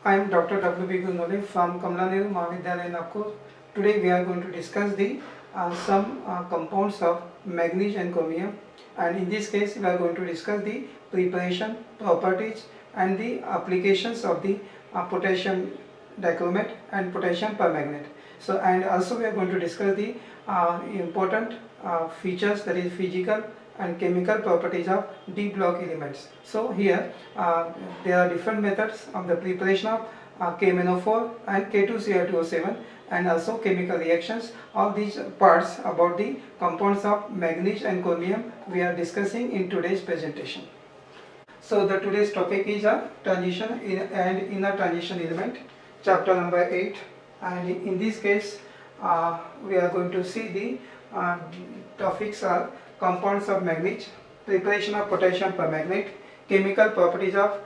I am Dr. W.B. Gunole from Kamla Nehru Mahavidyalaya, Nagpur. Today we are going to discuss the some compounds of manganese and chromium, and in this case we are going to discuss the preparation, properties and the applications of the potassium dichromate and potassium permagnate. So, and also we are going to discuss the important features, that is physical and chemical properties of D block elements. So here there are different methods of the preparation of KMnO4 and K2Cr2O7, and also chemical reactions. All these parts about the compounds of manganese and chromium we are discussing in today's presentation. So the today's topic is a transition and inner transition element, chapter number 8, and in this case we are going to see the topics are compounds of manganese, preparation of potassium permagnate, chemical properties of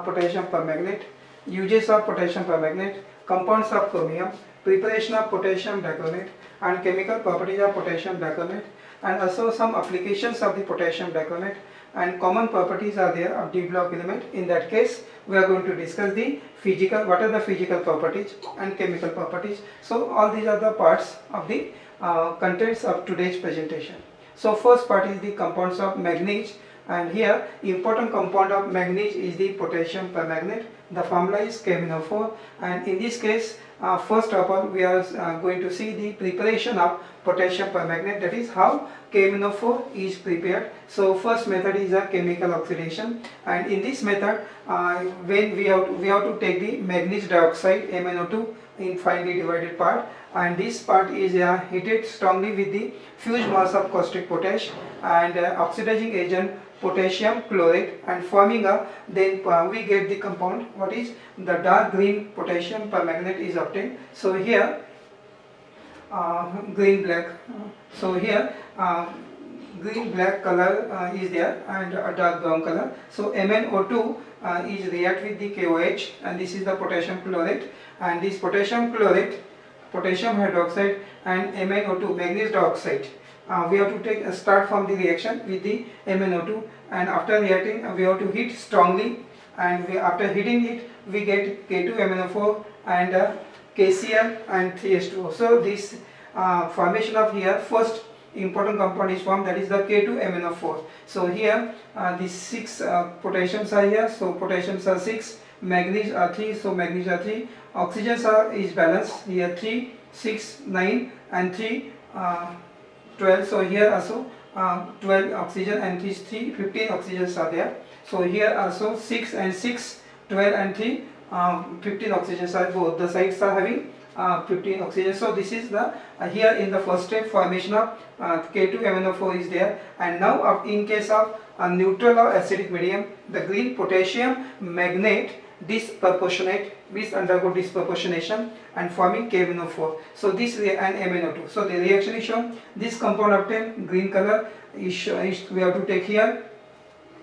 potassium permagnate, uses of potassium permagnate, compounds of chromium, preparation of potassium dichromate and chemical properties of potassium dichromate, and also some applications of the potassium dichromate, and common properties are there of D block element. In that case we are going to discuss the physical, what are the physical properties and chemical properties. So all these are the parts of the contents of today's presentation. So first part is the compounds of manganese, and here important compound of manganese is the potassium permagnate. The formula is KMnO4, and in this case first of all we are going to see the preparation of potassium permagnate, that is how KMnO4 is prepared. So first method is a chemical oxidation, and in this method when we have to take the manganese dioxide MnO2 in finely divided part, and this part is heated strongly with the fused mass of caustic potash and oxidizing agent potassium chlorate, and forming a, then we get the compound, what is the dark green potassium permagnate is obtained. So here green black, so here green black color is there and a dark brown color. So MnO2 is react with the KOH, and this is the potassium chlorate, and this potassium chlorate, potassium hydroxide and MnO2 manganese dioxide, we have to take start from the reaction with the MnO2, and after reacting we have to heat strongly, and after heating it we get K2MnO4 and KCl and 3H2O. So this formation of here first important compound is formed, that is the K2MnO4. So here these 6 potassiums are here, so potassiums are 6, manganese are 3, so manganese are 3, oxygens is balanced here 3, 6, 9 and 3, 12, so here also 12 oxygen and 3, 15 oxygens are there. So here also 6 and 6, 12 and 3, 15 oxygens are, both the sides are having 15 oxygen. So this is the here in the first step formation of K2MnO4 is there. And now in case of neutral or acidic medium, the green potassium magnate disproportionate, means undergo disproportionation and forming KMnO4. So this and MnO2. So the reaction is shown. This compound obtained green color is we have to take here,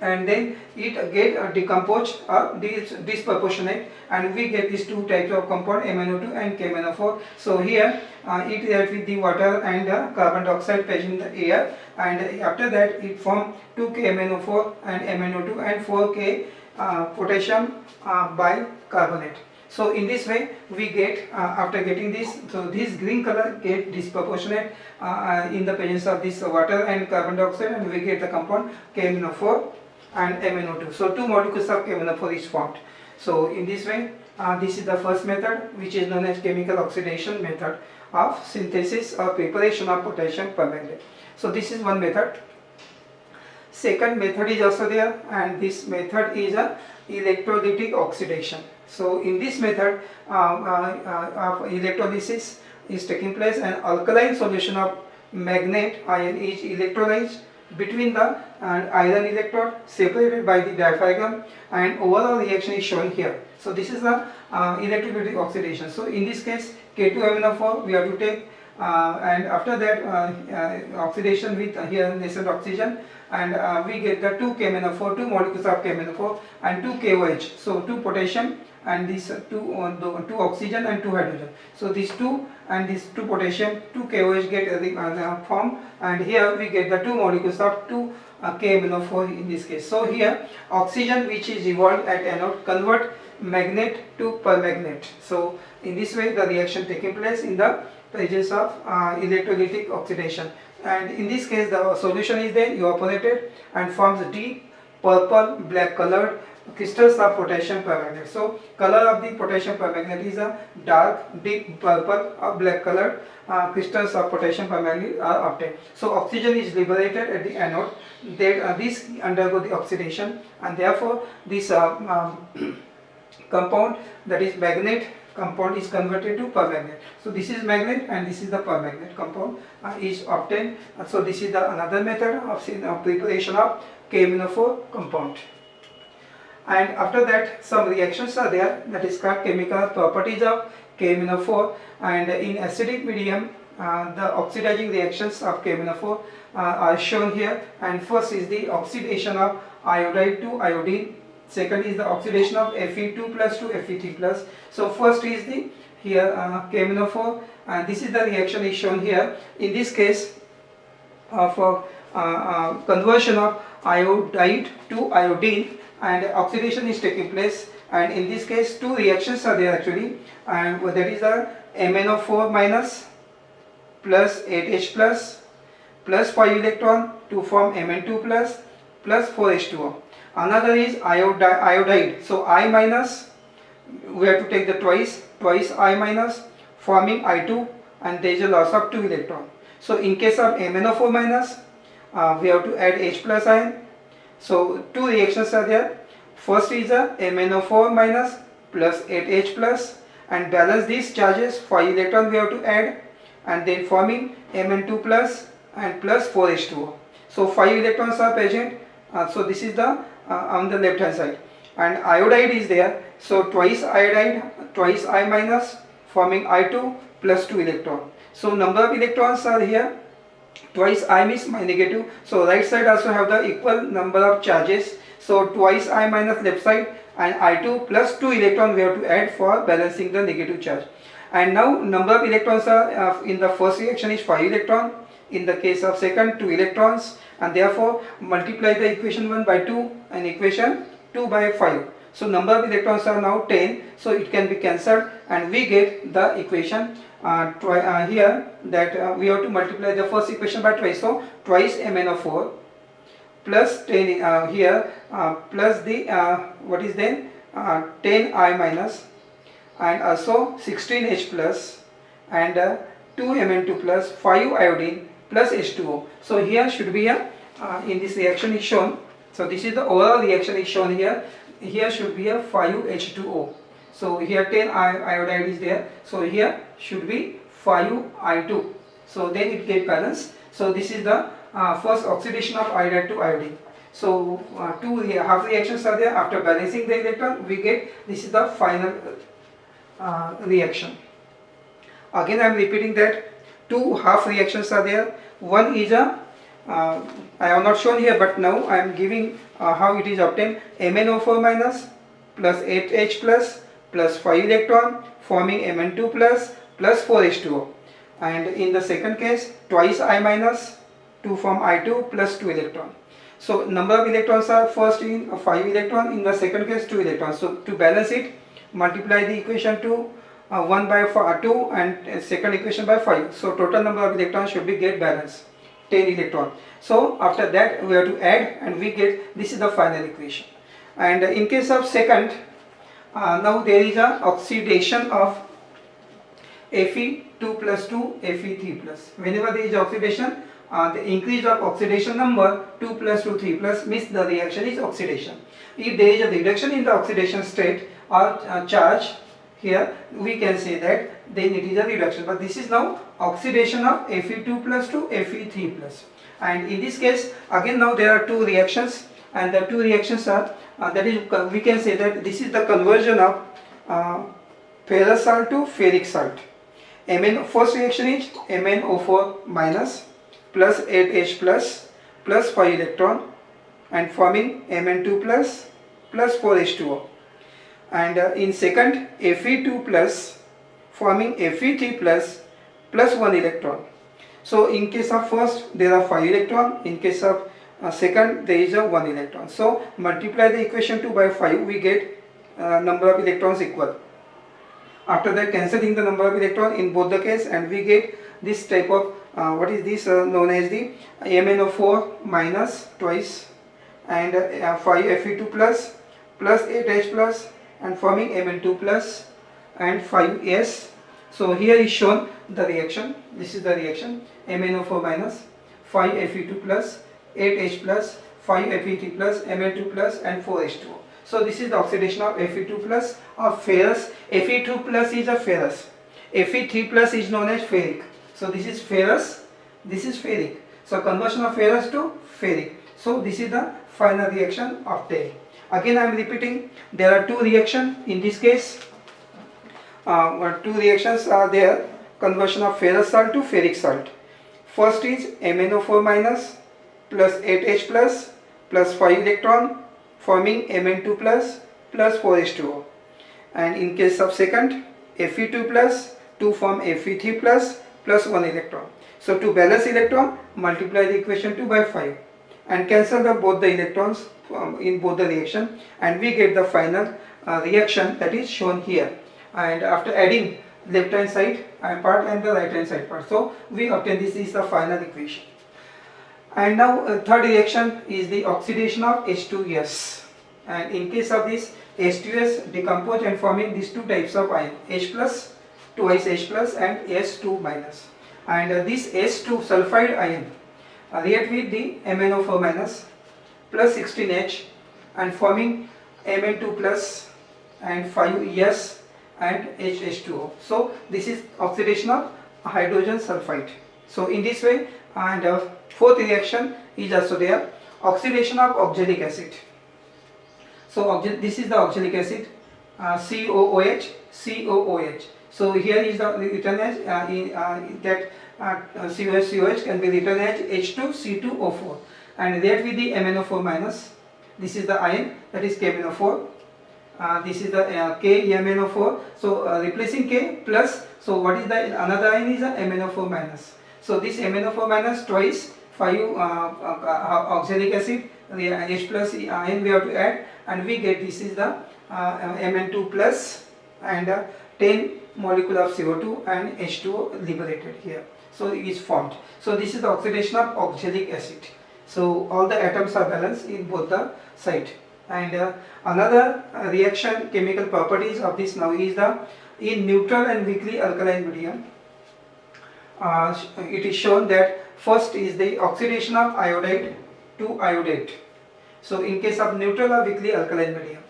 and then it get decomposed or disproportionate, and we get these two types of compound MnO2 and KMnO4. So here it reacts with the water and carbon dioxide present in the air, and after that it form 2KMnO4 and MnO2 and 4K potassium bicarbonate. So in this way we get after getting this, so this green color get disproportionate in the presence of this water and carbon dioxide, and we get the compound KMnO4 and MnO2. So 2 molecules of KMnO4 is formed. So in this way this is the first method, which is known as chemical oxidation method of synthesis or preparation of potassium permagnate. So this is one method. Second method is also there, and this method is a electrolytic oxidation. So in this method of electrolysis is taking place, and alkaline solution of magnate ion is electrolyzed between the iron electrode separated by the diaphragm, and overall reaction is shown here. So this is the electrolytic oxidation. So in this case K2MnO4 we have to take, and after that oxidation with here nascent oxygen, and we get the 2 KMnO4, 2 molecules of KMnO4 and 2 KOH. So 2 potassium and these 2 oxygen and 2 hydrogen. So these 2 and these 2 potassium, 2 KOH get formed, and here we get the 2 molecules of 2 KMnO4 in this case. So here oxygen which is evolved at anode convert magnate to permagnate. So in this way the reaction taking place in the presence of electrolytic oxidation, and in this case the solution is then evaporated and forms deep purple black colored crystals of potassium permagnate. So color of the potassium permagnate is a dark deep purple or black colored crystals of potassium permanganate are obtained. So oxygen is liberated at the anode. These undergo the oxidation, and therefore this compound, that is magnate compound, is converted to permagnate. So this is magnate and this is the permagnate compound is obtained. So this is the another method of preparation of KMnO4 compound. And after that some reactions are there, that is called chemical properties of KMnO4, and in acidic medium the oxidizing reactions of KMnO4 are shown here. And first is the oxidation of iodide to iodine, second is the oxidation of Fe2 plus to Fe3 plus. So first is the here KMnO4, and this is the reaction is shown here. In this case for conversion of iodide to iodine, and oxidation is taking place, and in this case two reactions are there actually, and that is a MnO4 minus plus 8H plus 5 electron to form Mn2 plus 4H2O. Another is iodide, so I minus, we have to take the twice I minus, forming I2, and there is a loss of 2 electron. So in case of MnO4 minus we have to add H plus ion. So two reactions are there. First is a MnO4 minus plus 8H plus, and balance these charges, 5 electron we have to add, and then forming Mn2 plus and plus 4H2O. So 5 electrons are present. So this is the on the left hand side, and iodide is there. So twice iodide, twice I minus, forming I2 plus 2 electron. So number of electrons are here. Twice I means my negative, so right side also have the equal number of charges. So twice I minus left side, and I2 plus 2 electron we have to add for balancing the negative charge. And now number of electrons are in the first reaction is 5 electron, in the case of second 2 electrons, and therefore multiply the equation 1 by 2 and equation 2 by 5. So number of electrons are now 10, so it can be cancelled, and we get the equation here that we have to multiply the first equation by twice. So twice MnO4 plus 10 here plus the what is then 10 I minus, and also 16H plus, and 2 Mn2 plus 5 iodine plus H2O. So here should be a in this reaction is shown. So this is the overall reaction is shown here. Here should be a 5H2O. So here 10 iodide is there, so here should be 5I2, so then it get balanced. So this is the first oxidation of iodide to iodine. So two half reactions are there. After balancing the electron we get, this is the final reaction. Again I am repeating that two half reactions are there. One is a I have not shown here, but now I am giving how it is obtained. MnO4 minus plus 8H plus 5 electron, forming Mn2 plus 4H2O, and in the second case twice I minus to form I2 plus 2 electron. So number of electrons are first in 5 electron, in the second case 2 electrons. So to balance it, multiply the equation to 1 by 2 and second equation by 5. So total number of electrons should be get balanced, 10 electron. So after that we have to add, and we get, this is the final equation. And in case of second, now there is a oxidation of Fe2 plus to Fe3 plus. Whenever there is oxidation, the increase of oxidation number 2 plus to 3 plus means the reaction is oxidation. If there is a reduction in the oxidation state or charge here, we can say that then it is a reduction. But this is now oxidation of Fe2 plus to Fe3 plus. And in this case again now there are two reactions, and the two reactions are that is, we can say that this is the conversion of ferrous salt to ferric salt. First reaction is MnO4 minus plus 8H plus 5 electron, and forming Mn2 plus 4H2O, and in second Fe2 plus forming Fe3 plus 1 electron. So in case of first there are 5 electron, in case of second there is a 1 electron. So multiply the equation 2 by 5, we get number of electrons equal. After that, cancelling the number of electrons in both the case, and we get this type of what is this known as the MnO4 minus twice and 5 Fe2 plus 8H plus and forming Mn2 plus and 5S. So here is shown the reaction. This is the reaction: MnO4 minus 5 Fe2 plus 8H plus 5 Fe3 plus Mn2 plus and 4H2O. So this is the oxidation of Fe2 plus of ferrous. Fe2 plus is a ferrous. Fe3 plus is known as ferric. So this is ferrous, this is ferric. So conversion of ferrous to ferric. So this is the final reaction of TAL. Again I am repeating, there are two reactions in this case. Two reactions are there: conversion of ferrous salt to ferric salt. First is MnO4 minus plus 8H plus 5 electron forming Mn2 plus 4H2O, and in case of second, Fe2 plus to form Fe3 plus 1 electron. So to balance electron, multiply the equation 2 by 5 and cancel both the electrons in both the reaction, and we get the final reaction that is shown here. And after adding left hand side part and the right hand side part, so we obtain this is the final equation. And now third reaction is the oxidation of H2S, and in case of this, H2S decompose and forming these two types of ion, H plus, twice H plus and S2 minus, and this S2 sulfide ion react with the MnO4 minus plus 16H and forming Mn2 plus and 5S and H2O. So this is oxidation of hydrogen sulfide. So in this way, and fourth reaction is also there, oxidation of oxalic acid. So this is the oxalic acid, COOH, COOH. So here is the written as that COH can be written as H2C2O4 and react with the MnO4 minus. This is the ion, that is KMnO4. This is the KMnO4. So replacing K plus. So what is the another ion is a MnO4 minus. So this MnO4 minus twice 5 oxalic acid, H plus ion we have to add, and we get this is the Mn2 plus and 10 molecule of CO2 and H2O liberated here. So it is formed. So this is the oxidation of oxalic acid. So all the atoms are balanced in both the side. And another reaction chemical properties of this now is the in neutral and weakly alkaline medium. It is shown that first is the oxidation of iodide to iodate. So in case of neutral or weakly alkaline medium.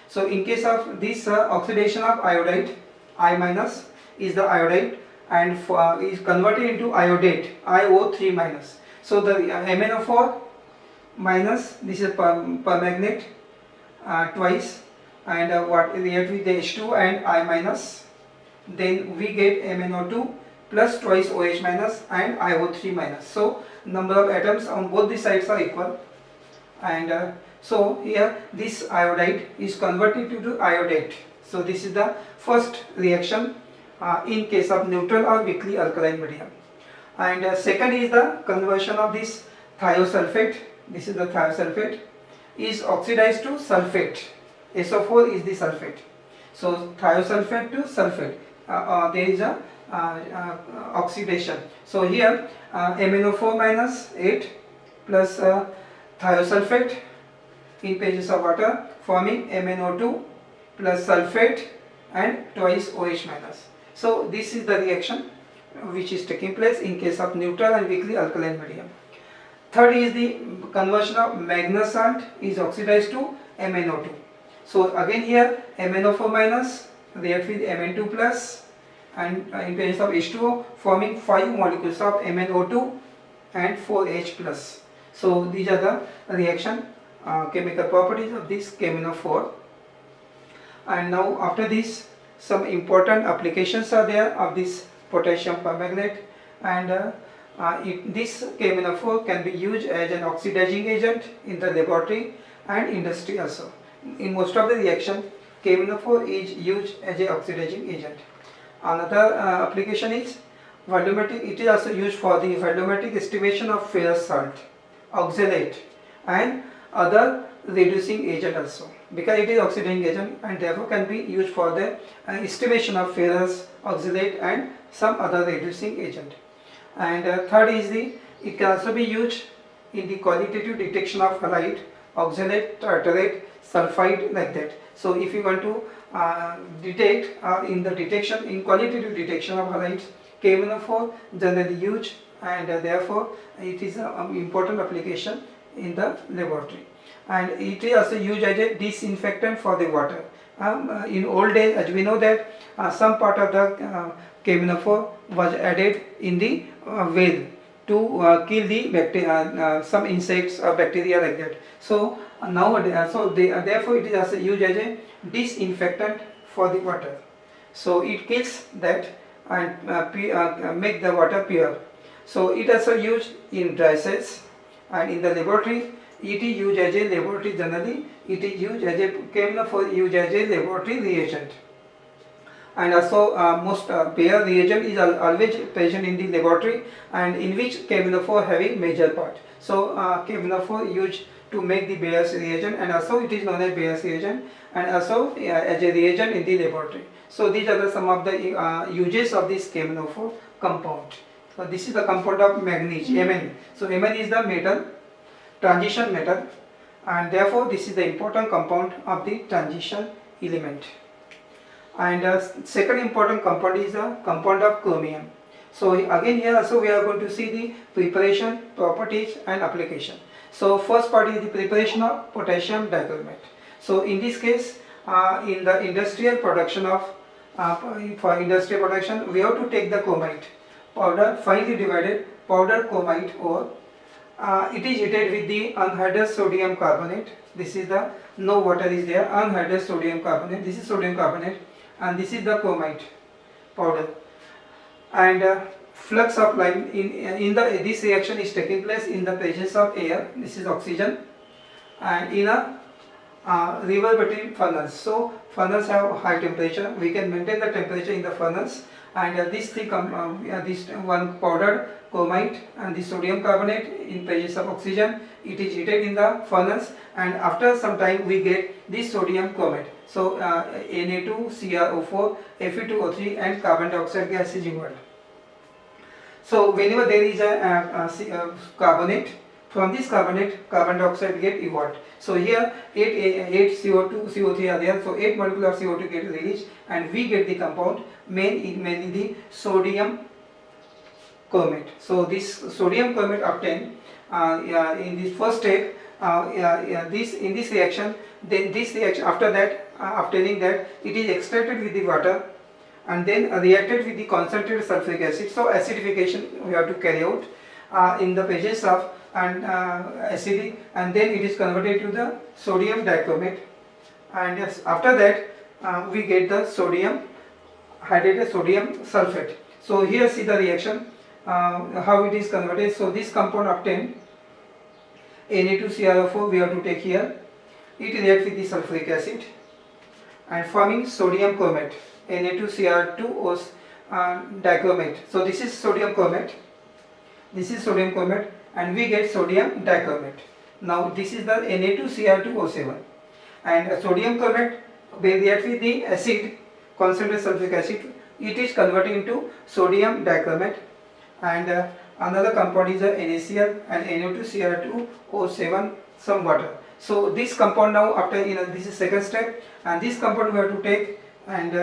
So in case of this oxidation of iodide, I minus is the iodide and is converted into iodate, IO3 minus. So the MnO4 minus, this is permagnate twice, and what react with the H2 and I minus, then we get MnO2 plus twice OH minus and IO3 minus. So number of atoms on both the sides are equal, and so here this iodide is converted to iodate. So this is the first reaction in case of neutral or weakly alkaline medium. And second is the conversion of this thiosulfate. This is the thiosulfate is oxidized to sulfate. SO4 is the sulfate. So thiosulfate to sulfate, there is a oxidation. So here MnO4 minus 8 plus thiosulfate in pages of water forming MnO2 plus sulfate and twice OH minus. So this is the reaction which is taking place in case of neutral and weakly alkaline medium. Third is the conversion of manganese salt is oxidized to MnO2. So again here MnO4 minus react with Mn2 plus and in presence of H2O forming 5 molecules of MnO2 and 4H plus. So these are the reaction chemical properties of this KMnO4. And now after this, some important applications are there of this potassium permagnate, and this KMnO4 can be used as an oxidizing agent in the laboratory and industry also. In most of the reaction, KMnO4 is used as an oxidizing agent. Another application is volumetric. It is also used for the volumetric estimation of ferrous salt, oxalate and other reducing agent also. because it is oxidating agent and therefore can be used for the estimation of ferrous, oxalate and some other reducing agent. And third is it can also be used in the qualitative detection of halide, oxalate, tartarate, sulfide, like that. So if you want to detect in qualitative detection of halides, KMnO4 generally used, and therefore it is an important application in the laboratory. And it is also used as a disinfectant for the water. In old days, as we know that some part of the KMnO4 was added in the well to kill the bacteria, some insects or bacteria, like that. So nowadays, therefore it is also used as a disinfectant for the water. So it kills that and make the water pure. So it also used in dry cells, and in the laboratory it is used as a laboratory generally. It is used as a KMnO4 used as a laboratory reagent. And also most Bayer reagent is always present in the laboratory, and in which KMnO4 having major part. So KMnO4 used to make the Bayer's reagent, and also it is known as Bayer's reagent, and also as a reagent in the laboratory. So these are some of the uses of this KMnO4 compound. So this is the compound of manganese, Mn. So Mn is the metal, transition metal, and therefore this is the important compound of the transition element. And second important compound is the compound of chromium. So again here also we are going to see the preparation, properties and application. So first part is the preparation of potassium dichromate. So in this case, in the industrial production of for industrial production, we have to take the chromite powder, finely divided powder chromite ore. It is heated with the anhydrous sodium carbonate. This is the, no water is there, anhydrous sodium carbonate. This is sodium carbonate, and this is the chromite powder. And flux of line in this reaction is taking place in the presence of air. This is oxygen, and in a reverberating furnace. So furnace have high temperature. We can maintain the temperature in the furnace, and this one powdered chromite and the sodium carbonate in presence of oxygen, it is heated in the furnace, and after some time we get this sodium chromate. So Na2CrO4, Fe2O3 and carbon dioxide gas is involved. So whenever there is a carbonate, from this carbonate carbon dioxide get evolved. So here 8 CO2, CO3 are there, so 8 molecules of CO2 get released, and we get the compound mainly the sodium chromate. So this sodium chromate obtained in this first step, in this reaction, then this reaction, after that obtaining that, it is extracted with the water and then reacted with the concentrated sulfuric acid. So acidification we have to carry out in the presence of acidic, and then it is converted to the sodium dichromate, and yes, after that we get the sodium hydrated sodium sulfate. So here see the reaction, how it is converted. So this compound obtained, Na2CrO4 we have to take here, it reacts with the sulfuric acid and forming sodium chromate, Na2Cr2O dichromate. So this is sodium chromate, and we get sodium dichromate. Now this is the Na2Cr2O7, and sodium chromate will react with the acid, concentrated sulfuric acid, it is converted into sodium dichromate, and another compound is NaCl and Na2Cr2O7 some water. So this compound now, after this is second step, and this compound we have to take, and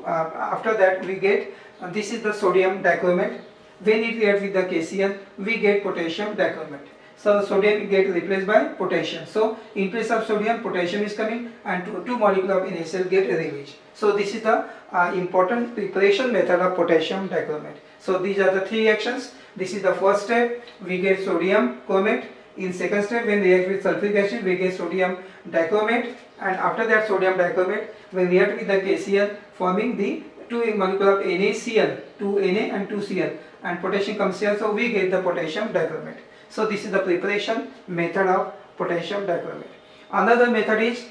after that we get this is the sodium dichromate. When it reacts with the KCl, we get potassium dichromate. So sodium get replaced by potassium. So in place of sodium, potassium is coming, and two molecules of NaCl get released. So this is the important preparation method of potassium dichromate. So these are the three reactions. This is the first step, we get sodium chromate. In second step, when react with sulfuric acid, we get sodium dichromate, and after that sodium dichromate when react with the KCl, forming the two molecules of NaCl, 2Na and 2Cl, and potassium comes here, so we get the potassium dichromate. So this is the preparation method of potassium dichromate. Another method is,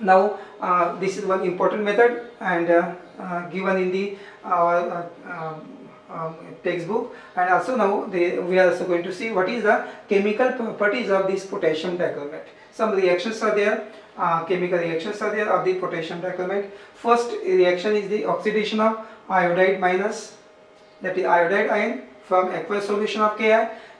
now this is one important method, and given in the textbook, and also now we are also going to see what is the chemical properties of this potassium dichromate. Some reactions are there, chemical reactions are there of the potassium dichromate. First reaction is the oxidation of iodide minus, that is iodide ion from aqueous solution of Ki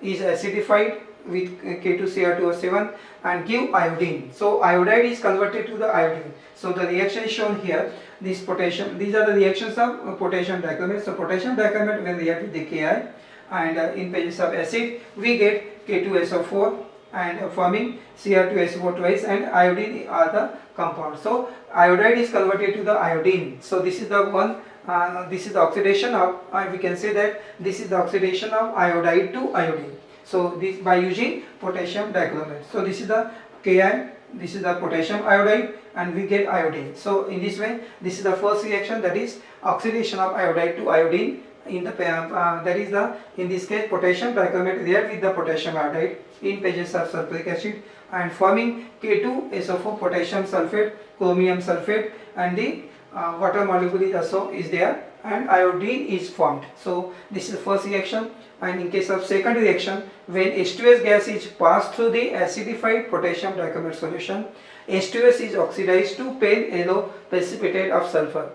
is acidified with K2Cr2O7 and give iodine. So iodide is converted to the iodine. So the reaction is shown here. This potassium, these are the reactions of potassium dichromate. So potassium dichromate when react with the Ki and in presence of acid we get K2SO4 and forming Cr2SO4 twice, and iodine are the compounds. So iodide is converted to the iodine. So this is the one, this is the oxidation of, we can say that this is the oxidation of iodide to iodine. So this by using potassium dichromate. So this is the Ki, this is the potassium iodide, and we get iodine. So in this way, this is the first reaction, that is oxidation of iodide to iodine. In the that is the, in this case, potassium dichromate react with the potassium iodide in presence of sulfuric acid and forming K2SO4 potassium sulfate, chromium sulfate, and the water molecule is also is there, and iodine is formed. So this is the first reaction. And in case of second reaction, when H2S gas is passed through the acidified potassium dichromate solution, H2S is oxidized to pale yellow precipitate of sulfur,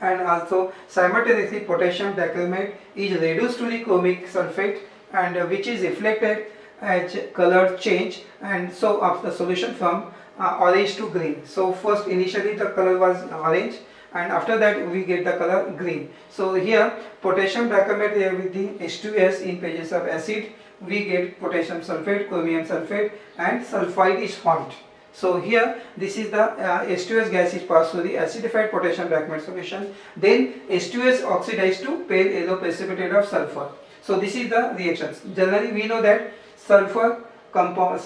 and also simultaneously potassium dichromate is reduced to the chromic sulfate, and which is reflected as color change, and so of the solution from orange to green. So first initially the color was orange, and after that we get the color green. So here potassium dichromate here with the H2S in presence of acid, we get potassium sulfate, chromium sulfate, and sulfide is formed. So here this is the H2S gas is passed through the acidified potassium dichromate solution, then H2S oxidized to pale yellow precipitate of sulfur. So this is the reactions. Generally we know that sulfur compound,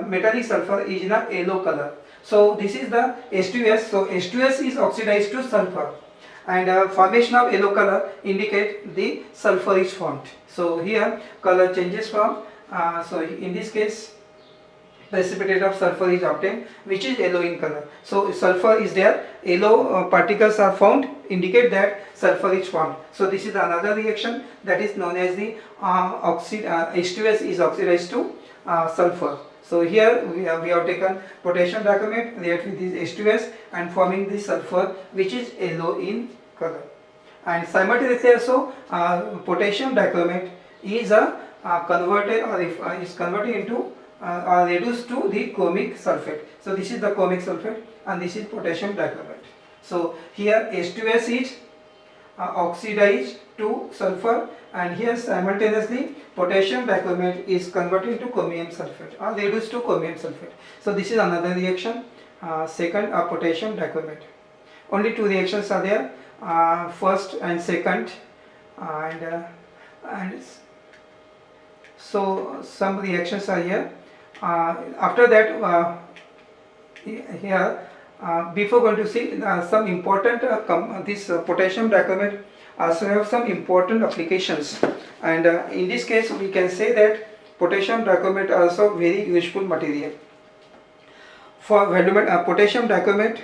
metallic sulfur is in a yellow color. So this is the H2S. So H2S is oxidized to sulfur, and formation of yellow color indicate the sulfur is formed. So here color changes from, so in this case precipitate of sulfur is obtained, which is yellow in color. So sulfur is there, yellow particles are found, indicate that sulfur is formed. So this is another reaction that is known as the H2S is oxidized to sulfur. So here we have taken potassium dichromate react with this H2S and forming this sulfur, which is yellow in color. And simultaneously also potassium dichromate is converted, or is converted into or reduced to the chromic sulfate. So this is the chromic sulfate and this is potassium dichromate. So here H2S is oxidized to sulfur, and here simultaneously potassium dichromate is converted to chromium sulfate or reduced to chromium sulfate. So this is another reaction, second potassium dichromate. Only two reactions are there, first and second, and so some reactions are here. After that, here before going to see some important this potassium dichromate also have some important applications, and in this case we can say that potassium dichromate also very useful material. For potassium dichromate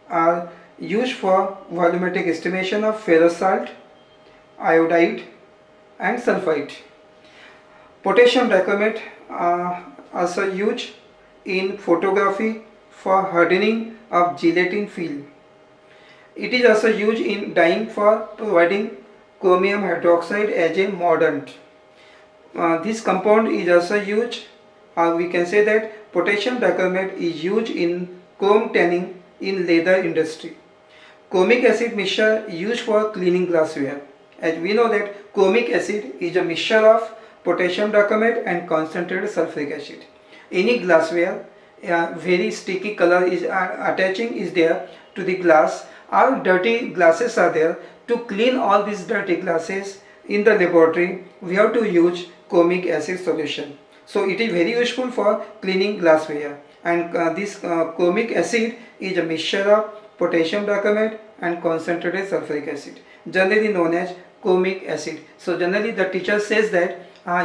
are used for volumetric estimation of ferrous salt, iodide, and sulfide. Potassium dichromate also used in photography for hardening of gelatin film. It is also used in dyeing for providing chromium hydroxide as a mordant. This compound is also used, we can say that potassium dichromate is used in chrome tanning in leather industry. Chromic acid mixture used for cleaning glassware. As we know that chromic acid is a mixture of potassium dichromate and concentrated sulfuric acid. Any glassware, very sticky color is attaching is there to the glass, or dirty glasses are there. To clean all these dirty glasses in the laboratory, we have to use chromic acid solution. So it is very useful for cleaning glassware, and this chromic acid is a mixture of potassium dichromate and concentrated sulfuric acid, generally known as chromic acid. So generally the teacher says that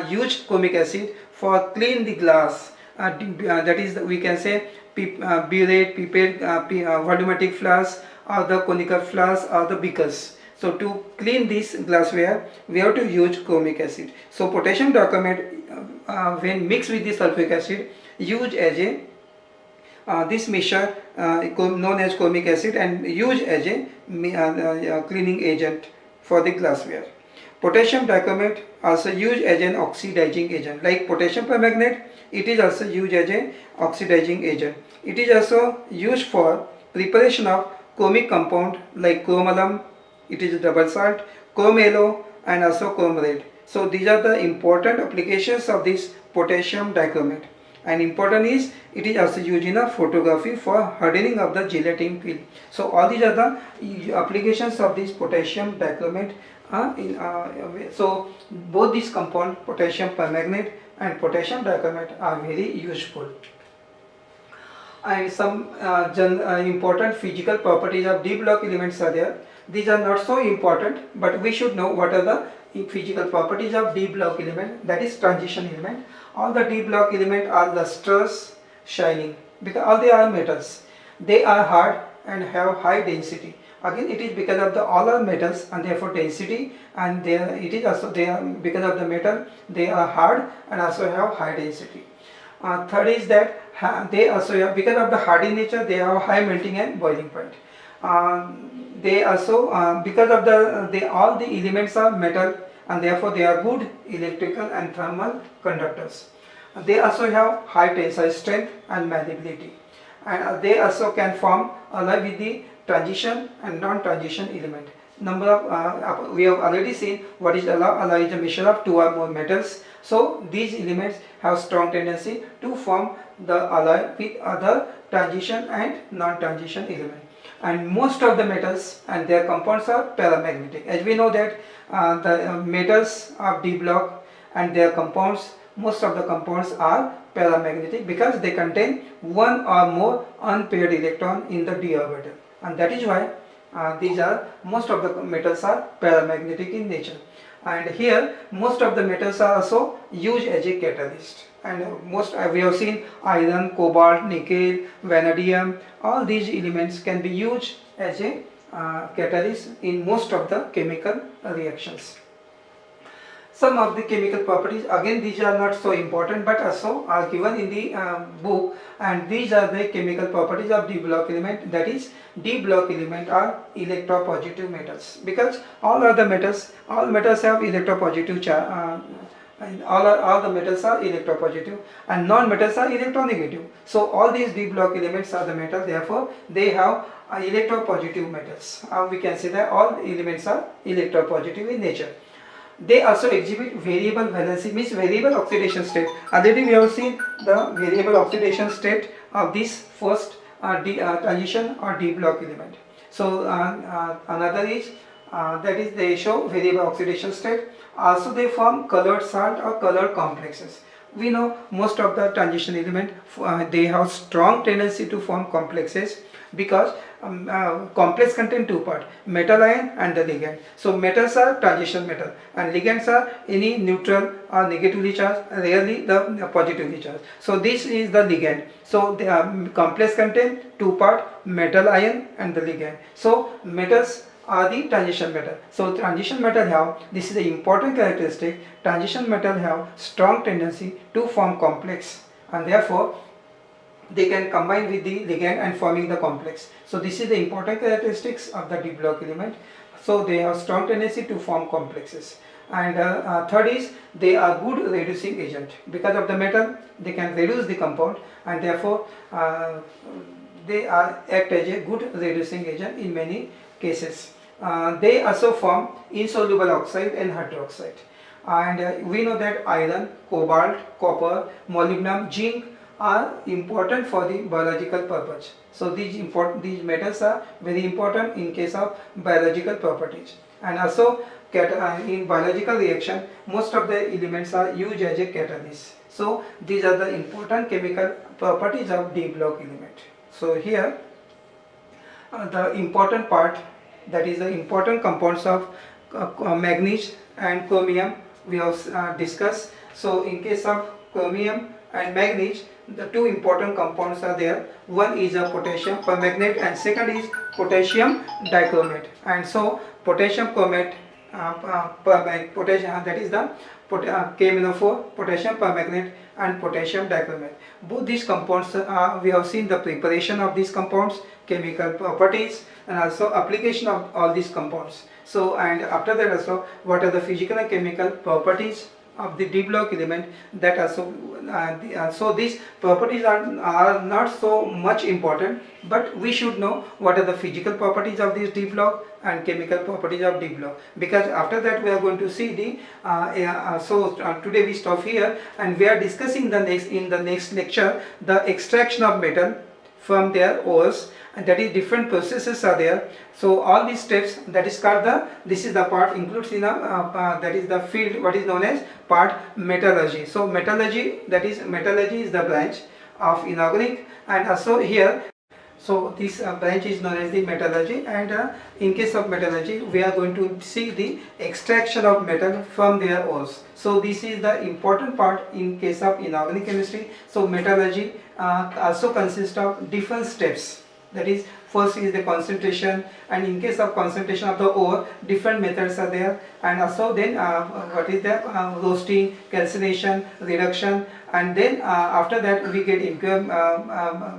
use chromic acid for clean the glass, that is we can say burette, pipette, volumetric flask, or the conical flask, or the beakers. So to clean this glassware we have to use chromic acid. So potassium dichromate when mixed with the sulfuric acid used as a this mixture known as chromic acid and used as a cleaning agent for the glassware. Potassium dichromate also used as an oxidizing agent. Like potassium permagnate, it is also used as an oxidizing agent. It is also used for preparation of chromic compound like chromalum, it is a double salt, chrome yellow and also chrome red. So these are the important applications of this potassium dichromate. And important is it is also used in a photography for hardening of the gelatin film. So all these are the applications of this potassium dichromate. So both these compounds, potassium permanganate and potassium dichromate, are very useful. And some important physical properties of d block elements are there. These are not so important, but we should know what are the physical properties of d block element, that is transition element. All the d block elements are lustrous, shining, because all they are metals. They are hard and have high density. Again, it is because of the all are metals and therefore density, and it is also they are because of the metal, they are hard and also have high density. Third is that they also have, because of the hardy nature, they have high melting and boiling point. They also because of all the elements are metal and therefore they are good electrical and thermal conductors. They also have high tensile strength and malleability, and they also can form alloy with the transition and non-transition element. Number of we have already seen what is alloy. Alloy is a mixture of two or more metals. So these elements have strong tendency to form the alloy with other transition and non-transition element. And most of the metals and their compounds are paramagnetic. As we know that the metals of d block and their compounds, most of the compounds are paramagnetic because they contain one or more unpaired electron in the d orbital, and that is why most of the metals are paramagnetic in nature. And here most of the metals are also used as a catalyst, and we have seen iron, cobalt, nickel, vanadium, all these elements can be used as a catalyst in most of the chemical reactions. Some of the chemical properties, again these are not so important but also are given in the book, and these are the chemical properties of d block element. That is, d block element are electropositive metals, because all metals have electropositive charge. All the metals are electropositive and non-metals are electronegative. So all these d block elements are the metal, therefore they have electropositive metals. We can say that all elements are electropositive in nature. They also exhibit variable valency, means variable oxidation state. Already we have seen the variable oxidation state of this first transition or d block element. So another is that is they show variable oxidation state. Also they form colored salt or colored complexes. We know most of the transition element they have strong tendency to form complexes, because complex contain two parts, metal ion and the ligand. So metals are transition metal and ligands are any neutral or negatively charged, rarely the positively charged. So this is the ligand. So the complex contain two parts, metal ion and the ligand. So metals are the transition metal. So transition metal have, this is the important characteristic, transition metal have strong tendency to form complex, and therefore they can combine with the ligand and forming the complex. So this is the important characteristics of the d block element. So they have strong tendency to form complexes. And third is they are good reducing agent. Because of the metal, they can reduce the compound, and therefore they act as a good reducing agent in many cases. They also form insoluble oxide and hydroxide. And we know that iron, cobalt, copper, molybdenum, zinc are important for the biological purpose. So these metals are very important in case of biological properties. And also in biological reaction, most of the elements are used as a catalyst. So these are the important chemical properties of d block element. So here the important part, that is the important compounds of manganese and chromium we have discussed. So in case of chromium and manganese, the two important compounds are there. One is a potassium permanganate and second is potassium dichromate. And so potassium chromate potassium, that is the KMnO4, potassium permanganate and potassium dichromate. Both these compounds, we have seen the preparation of these compounds, chemical properties, and also application of all these compounds. So, and after that also, what are the physical and chemical properties of the d block element, that also so these properties are not so much important, but we should know what are the physical properties of this d block and chemical properties of d block, because after that we are going to see the today we stop here and we are discussing in the next lecture the extraction of metal from their ores, and that is different processes are there. So all these steps, that is called this is the part includes in that is the field what is known as part metallurgy. So metallurgy is the branch of inorganic, and also here, so this branch is known as the metallurgy, and in case of metallurgy we are going to see the extraction of metal from their ores. So this is the important part in case of inorganic chemistry. So metallurgy also consists of different steps, that is first is the concentration, and in case of concentration of the ore different methods are there, and also then what is the roasting, calcination, reduction, and then after that we get impure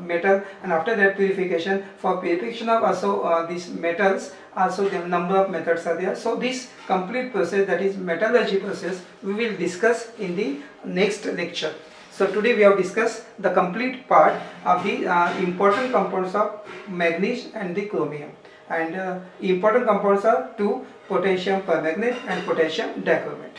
metal, and after that purification. For purification of also these metals, also the number of methods are there. So this complete process, that is metallurgy process, we will discuss in the next lecture. So today we have discussed the complete part of the important compounds of manganese and the chromium, and important compounds are two, potassium permanganate and potassium dichromate.